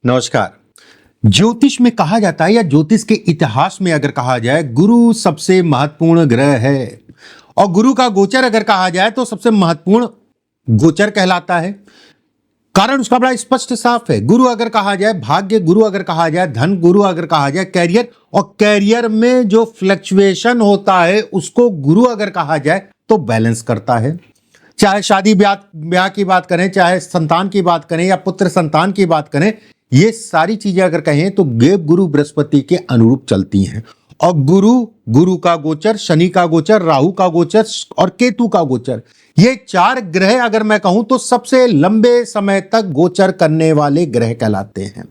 नमस्कार। ज्योतिष में कहा जाता है या ज्योतिष के इतिहास में अगर कहा जाए गुरु सबसे महत्वपूर्ण ग्रह है और गुरु का गोचर अगर कहा जाए तो सबसे महत्वपूर्ण गोचर कहलाता है। कारण उसका बड़ा स्पष्ट साफ है। गुरु अगर कहा जाए भाग्य, गुरु अगर कहा जाए धन, गुरु अगर कहा जाए कैरियर, और कैरियर में जो फ्लक्चुएशन होता है उसको गुरु अगर कहा जाए तो बैलेंस करता है। चाहे शादी ब्याह की बात करें, चाहे संतान की बात करें या पुत्र संतान की बात करें, ये सारी चीजें अगर कहें तो देव गुरु बृहस्पति के अनुरूप चलती हैं। और गुरु का गोचर, शनि का गोचर, राहु का गोचर और केतु का गोचर, ये चार ग्रह अगर मैं कहूं तो सबसे लंबे समय तक गोचर करने वाले ग्रह कहलाते हैं।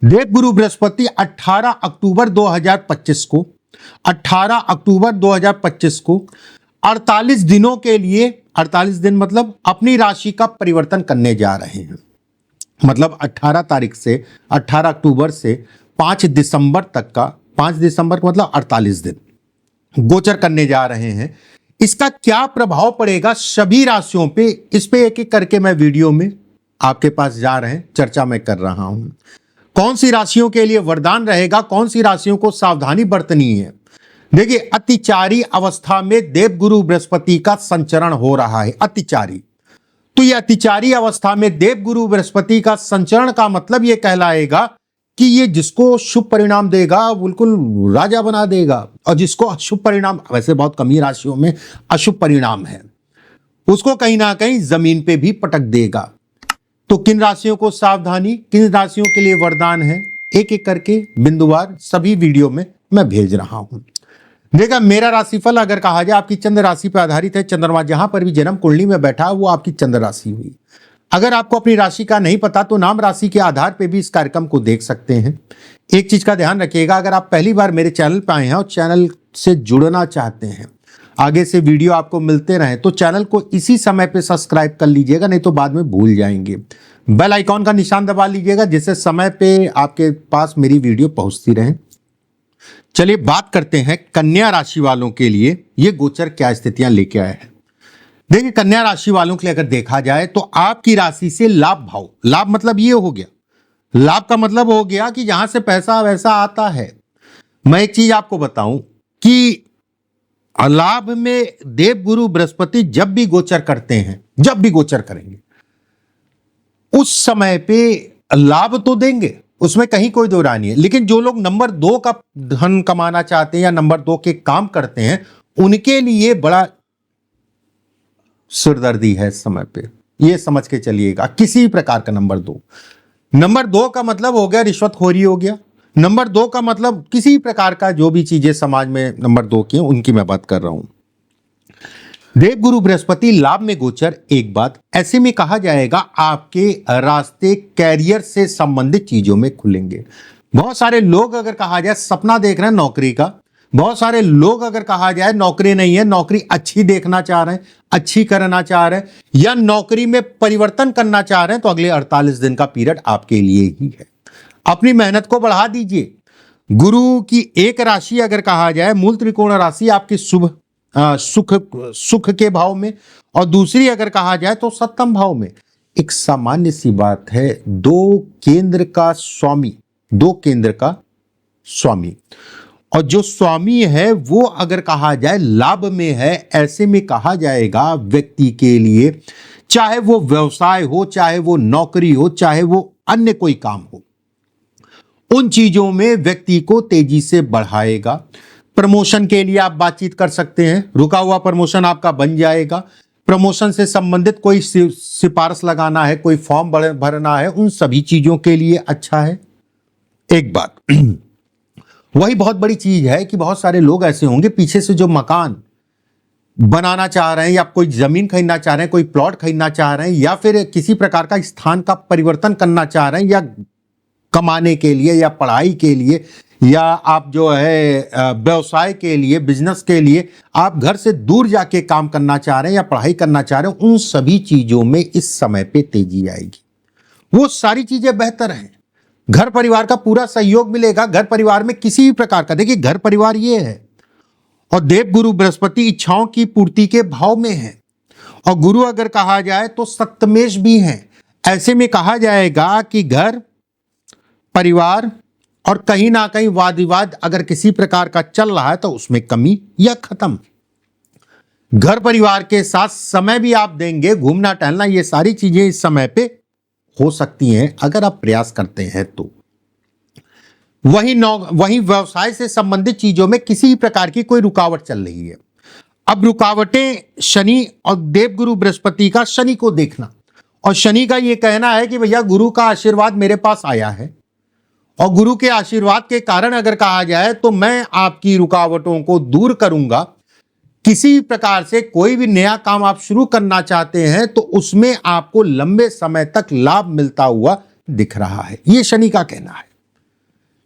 देव गुरु बृहस्पति 18 अक्टूबर 2025 को 48 दिनों के लिए, 48 दिन मतलब अपनी राशि का परिवर्तन करने जा रहे हैं। मतलब 18 तारीख से 18 अक्टूबर से 5 दिसंबर तक का, 5 दिसंबर मतलब 48 दिन गोचर करने जा रहे हैं। इसका क्या प्रभाव पड़ेगा सभी राशियों पे, इस पे एक एक करके मैं वीडियो में आपके पास जा रहे हैं, चर्चा मैं कर रहा हूं। कौन सी राशियों के लिए वरदान रहेगा, कौन सी राशियों को सावधानी बरतनी है। देखिए, अतिचारी अवस्था में देव गुरु बृहस्पति का संचरण हो रहा है। अतिचारी, तो ये अतिचारी अवस्था में देव गुरु बृहस्पति का संचरण का मतलब ये कहलाएगा कि ये जिसको शुभ परिणाम देगा बिल्कुल राजा बना देगा, और जिसको अशुभ परिणाम, वैसे बहुत कम ही राशियों में अशुभ परिणाम है, उसको कहीं ना कहीं जमीन पे भी पटक देगा। तो किन राशियों को सावधानी, किन राशियों के लिए वरदान है, एक एक करके बिंदुवार सभी वीडियो में मैं भेज रहा हूं। देखा, मेरा राशिफल अगर कहा जाए आपकी चंद्र राशि पर आधारित है। चंद्रमा जहां पर भी जन्म कुंडली में बैठा वो आपकी चंद्र राशि हुई। अगर आपको अपनी राशि का नहीं पता तो नाम राशि के आधार पे भी इस कार्यक्रम को देख सकते हैं। एक चीज का ध्यान रखिएगा, अगर आप पहली बार मेरे चैनल पर आए हैं और चैनल से जुड़ना चाहते हैं, आगे से वीडियो आपको मिलते रहे, तो चैनल को इसी समय पे सब्सक्राइब कर लीजिएगा, नहीं तो बाद में भूल जाएंगे। बेल आइकॉन का निशान दबा लीजिएगा जिससे समय पे आपके पास मेरी वीडियो पहुंचती रहे। चलिए बात करते हैं कन्या राशि वालों के लिए ये गोचर क्या स्थितियां लेके आया है। देखिए, कन्या राशि वालों के लिए अगर देखा जाए तो आपकी राशि से लाभ भाव, लाभ मतलब ये हो गया, लाभ का मतलब हो गया कि जहां से पैसा वैसा आता है। मैं एक चीज आपको बताऊं कि लाभ में देव गुरु बृहस्पति जब भी गोचर करते हैं, जब भी गोचर करेंगे उस समय पे लाभ तो देंगे, उसमें कहीं कोई दो राय नहीं है। लेकिन जो लोग नंबर 2 का धन कमाना चाहते हैं या नंबर 2 के काम करते हैं, उनके लिए बड़ा सिरदर्दी है इस समय पे। ये समझ के चलिएगा, किसी प्रकार का नंबर 2 का मतलब हो गया रिश्वतखोरी हो गया। नंबर 2 का मतलब किसी प्रकार का जो भी चीजें समाज में नंबर 2 की हैं उनकी मैं बात कर रहा हूं। देव गुरु बृहस्पति लाभ में गोचर, एक बात ऐसे में कहा जाएगा आपके रास्ते कैरियर से संबंधित चीजों में खुलेंगे। बहुत सारे लोग अगर कहा जाए सपना देख रहे हैं नौकरी का, बहुत सारे लोग अगर कहा जाए नौकरी नहीं है, नौकरी अच्छी देखना चाह रहे हैं, अच्छी करना चाह रहे हैं या नौकरी में परिवर्तन करना चाह रहे हैं, तो अगले 48 दिन का पीरियड आपके लिए ही है। अपनी मेहनत को बढ़ा दीजिए। गुरु की एक राशि अगर कहा जाए मूल त्रिकोण राशि आपकी शुभ सुख के भाव में, और दूसरी अगर कहा जाए तो सप्तम भाव में। एक सामान्य सी बात है, दो केंद्र का स्वामी, और जो स्वामी है वो अगर कहा जाए लाभ में है, ऐसे में कहा जाएगा व्यक्ति के लिए, चाहे वो व्यवसाय हो, चाहे वो नौकरी हो, चाहे वो अन्य कोई काम हो, उन चीजों में व्यक्ति को तेजी से बढ़ाएगा। प्रमोशन के लिए आप बातचीत कर सकते हैं, रुका हुआ प्रमोशन आपका बन जाएगा। प्रमोशन से संबंधित कोई सिफारिश लगाना है, कोई फॉर्म भरना है, उन सभी चीजों के लिए अच्छा है। एक बात वही बहुत बड़ी चीज है कि बहुत सारे लोग ऐसे होंगे पीछे से जो मकान बनाना चाह रहे हैं या कोई जमीन खरीदना चाह रहे हैं, कोई प्लॉट खरीदना चाह रहे हैं, या फिर किसी प्रकार का स्थान का परिवर्तन करना चाह रहे हैं, या कमाने के लिए या पढ़ाई के लिए या आप जो है व्यवसाय के लिए, बिजनेस के लिए आप घर से दूर जाके काम करना चाह रहे हैं या पढ़ाई करना चाह रहे हैं, उन सभी चीजों में इस समय पे तेजी आएगी। वो सारी चीजें बेहतर हैं। घर परिवार का पूरा सहयोग मिलेगा। घर परिवार में किसी भी प्रकार का, देखिए घर परिवार ये है, और देव गुरु बृहस्पति इच्छाओं की पूर्ति के भाव में है, और गुरु अगर कहा जाए तो सप्तमेश भी है। ऐसे में कहा जाएगा कि घर परिवार और कहीं ना कहीं वाद विवाद अगर किसी प्रकार का चल रहा है तो उसमें कमी या खत्म। घर परिवार के साथ समय भी आप देंगे, घूमना टहलना, ये सारी चीजें इस समय पे हो सकती हैं अगर आप प्रयास करते हैं तो। वहीं व्यवसाय से संबंधित चीजों में किसी प्रकार की कोई रुकावट चल रही है। अब रुकावटें शनि और देवगुरु बृहस्पति का शनि को देखना, और शनि का ये कहना है कि भैया गुरु का आशीर्वाद मेरे पास आया है और गुरु के आशीर्वाद के कारण अगर कहा जाए तो मैं आपकी रुकावटों को दूर करूंगा। किसी प्रकार से कोई भी नया काम आप शुरू करना चाहते हैं तो उसमें आपको लंबे समय तक लाभ मिलता हुआ दिख रहा है, ये शनि का कहना है।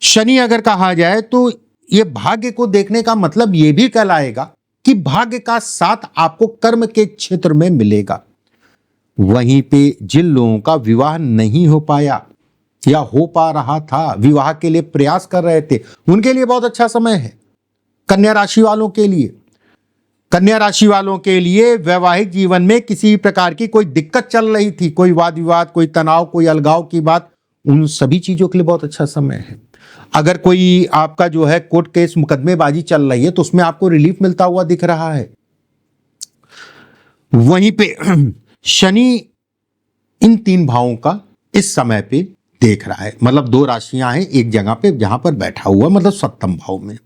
शनि अगर कहा जाए तो ये भाग्य को देखने का मतलब ये भी कहलाएगा कि भाग्य का साथ आपको कर्म के क्षेत्र में मिलेगा। वहीं पे जिन लोगों का विवाह नहीं हो पाया या हो पा रहा था, विवाह के लिए प्रयास कर रहे थे, उनके लिए बहुत अच्छा समय है। कन्या राशि वालों के लिए, कन्या राशि वालों के लिए वैवाहिक जीवन में किसी प्रकार की कोई दिक्कत चल रही थी, कोई वाद विवाद, कोई तनाव, कोई अलगाव की बात, उन सभी चीजों के लिए बहुत अच्छा समय है। अगर कोई आपका जो है कोर्ट केस मुकदमेबाजी चल रही है तो उसमें आपको रिलीफ मिलता हुआ दिख रहा है। वहीं पे शनि इन 3 भावों का इस समय पे देख रहा है, मतलब 2 राशियां हैं एक जगह पे जहां पर बैठा हुआ, मतलब 7वें भाव में।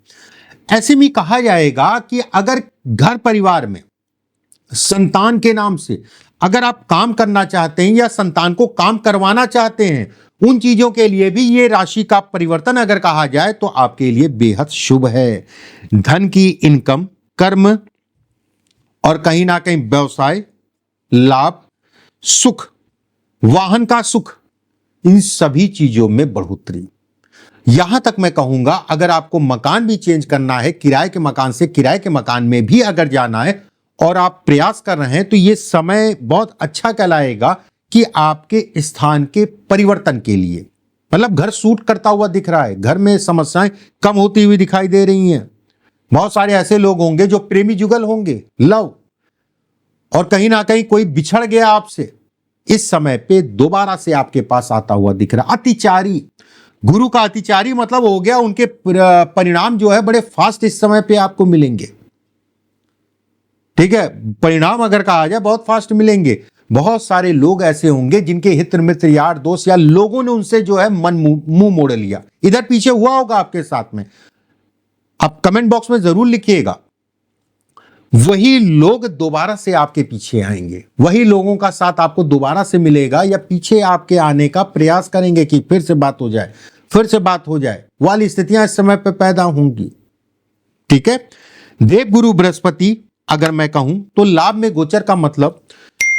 ऐसे में कहा जाएगा कि अगर घर परिवार में संतान के नाम से अगर आप काम करना चाहते हैं या संतान को काम करवाना चाहते हैं, उन चीजों के लिए भी ये राशि का परिवर्तन अगर कहा जाए तो आपके लिए बेहद शुभ है। धन की इनकम, कर्म और कहीं ना कहीं व्यवसाय, लाभ, सुख, वाहन का सुख, इन सभी चीजों में बढ़ोतरी। यहां तक मैं कहूंगा अगर आपको मकान भी चेंज करना है, किराए के मकान से किराए के मकान में भी अगर जाना है और आप प्रयास कर रहे हैं तो यह समय बहुत अच्छा कहलाएगा कि आपके स्थान के परिवर्तन के लिए, मतलब घर सूट करता हुआ दिख रहा है, घर में समस्याएं कम होती हुई दिखाई दे रही हैं। बहुत सारे ऐसे लोग होंगे जो प्रेमी जुगल होंगे, लव, और कहीं ना कहीं कोई बिछड़ गया आपसे, इस समय पे दोबारा से आपके पास आता हुआ दिख रहा। अतिचारी, गुरु का अतिचारी मतलब हो गया, उनके परिणाम जो है बड़े फास्ट इस समय पे आपको मिलेंगे। ठीक है, परिणाम अगर कहा जाए बहुत फास्ट मिलेंगे। बहुत सारे लोग ऐसे होंगे जिनके हित मित्र, यार दोस्त या लोगों ने उनसे जो है मुंह मोड़ लिया, इधर पीछे हुआ होगा आपके साथ में। आप कमेंट बॉक्स में जरूर लिखिएगा, वही लोग दोबारा से आपके पीछे आएंगे, वही लोगों का साथ आपको दोबारा से मिलेगा या पीछे आपके आने का प्रयास करेंगे कि फिर से बात हो जाए, फिर से बात हो जाए, वाली स्थितियां इस समय पर पैदा होंगी। ठीक है, देवगुरु बृहस्पति अगर मैं कहूं तो लाभ में गोचर का मतलब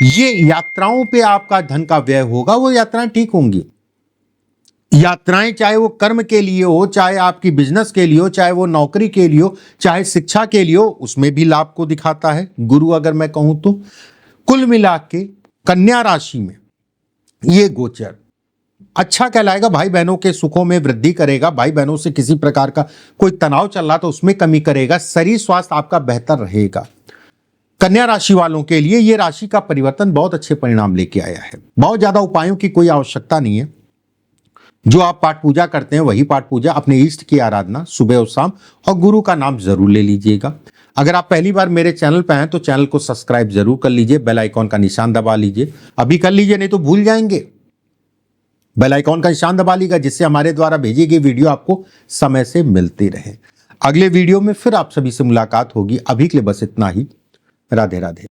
ये यात्राओं पे आपका धन का व्यय होगा, वो यात्राएं ठीक होंगी। यात्राएं चाहे वो कर्म के लिए हो, चाहे आपकी बिजनेस के लिए हो, चाहे वो नौकरी के लिए हो, चाहे शिक्षा के लिए हो, उसमें भी लाभ को दिखाता है गुरु अगर मैं कहूं तो। कुल मिला के कन्या राशि में ये गोचर अच्छा कहलाएगा, भाई बहनों के सुखों में वृद्धि करेगा, भाई बहनों से किसी प्रकार का कोई तनाव चल रहा तो उसमें कमी करेगा, शरीर स्वास्थ्य आपका बेहतर रहेगा। कन्या राशि वालों के लिए ये राशि का परिवर्तन बहुत अच्छे परिणाम लेके आया है। बहुत ज्यादा उपायों की कोई आवश्यकता नहीं है, जो आप पाठ पूजा करते हैं वही पाठ पूजा, अपने इष्ट की आराधना सुबह और शाम, और गुरु का नाम जरूर ले लीजिएगा। अगर आप पहली बार मेरे चैनल पर हैं तो चैनल को सब्सक्राइब जरूर कर लीजिए, बेल आइकॉन का निशान दबा लीजिए, अभी कर लीजिए नहीं तो भूल जाएंगे। बेल आइकॉन का निशान दबा लीजिएगा जिससे हमारे द्वारा भेजी गई वीडियो आपको समय से मिलती रहे। अगले वीडियो में फिर आप सभी से मुलाकात होगी, अभी के लिए बस इतना ही। राधे राधे।